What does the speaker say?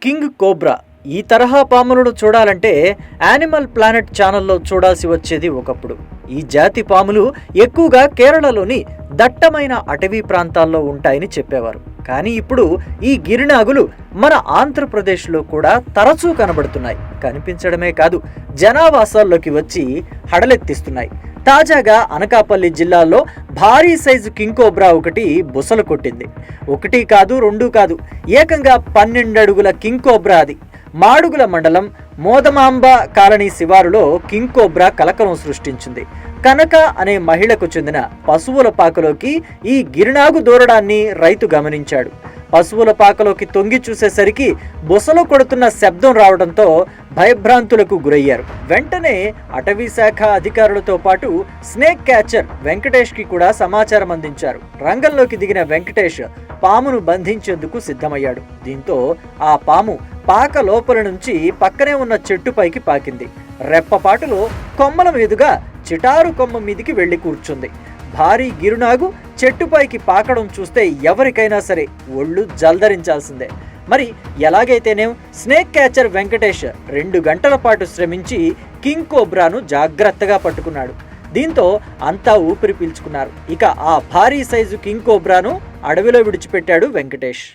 King cobra. ఈ తరహా పాములను చూడాలంటే యానిమల్ ప్లానెట్ ఛానల్లో చూడాల్సి వచ్చేది ఒకప్పుడు. ఈ జాతి పాములు ఎక్కువగా కేరళలోని దట్టమైన అటవీ ప్రాంతాల్లో ఉంటాయని చెప్పేవారు. కానీ ఇప్పుడు ఈ గిరినాగులు మన ఆంధ్రప్రదేశ్లో కూడా తరచూ కనబడుతున్నాయి. కనిపించడమే కాదు, జనావాసాల్లోకి వచ్చి హడలెత్తిస్తున్నాయి. తాజాగా అనకాపల్లి జిల్లాలో భారీ సైజు కింగ్ కోబ్రా ఒకటి బుసలు కొట్టింది. ఒకటి కాదు, రెండు కాదు, ఏకంగా 12 అడుగుల కింగ్ కోబ్రా అది. మాడుగుల మండలం మోదమాంబ కాలనీ శివారులో కింగ్ కోబ్రా కలకలం సృష్టించింది. కనక అనే మహిళకు చెందిన పశువుల పాకలోకి ఈ గిరినాగు దూరడాన్ని రైతు గమనించాడు. పశువుల పాకలోకి తొంగి చూసేసరికి బుసలు కొడుతున్న శబ్దం రావడంతో భయభ్రాంతులకు గురయ్యారు. వెంటనే అటవీ శాఖ అధికారులతో పాటు స్నేక్ క్యాచర్ వెంకటేష్కి కూడా సమాచారం అందించారు. రంగంలోకి దిగిన వెంకటేష్ పామును బంధించేందుకు సిద్ధమయ్యాడు. దీంతో ఆ పాము పాక లోపల నుంచి పక్కనే ఉన్న చెట్టుపైకి పాకింది. రెప్పపాటులో కొమ్మల మీదుగా చిటారు కొమ్మ మీదికి వెళ్లి కూర్చుంది. భారీ గిరునాగు చెట్టుపైకి పాకడం చూస్తే ఎవరికైనా సరే ఒళ్ళు జల్దరించాల్సిందే. మరి ఎలాగైతేనేం స్నేక్ క్యాచర్ వెంకటేష్ 2 గంటల పాటు శ్రమించి కింగ్ కోబ్రాను జాగ్రత్తగా పట్టుకున్నాడు. దీంతో అంతా ఊపిరి పీల్చుకున్నారు. ఇక ఆ భారీ సైజు కింగ్ కోబ్రాను అడవిలో విడిచిపెట్టాడు వెంకటేష్.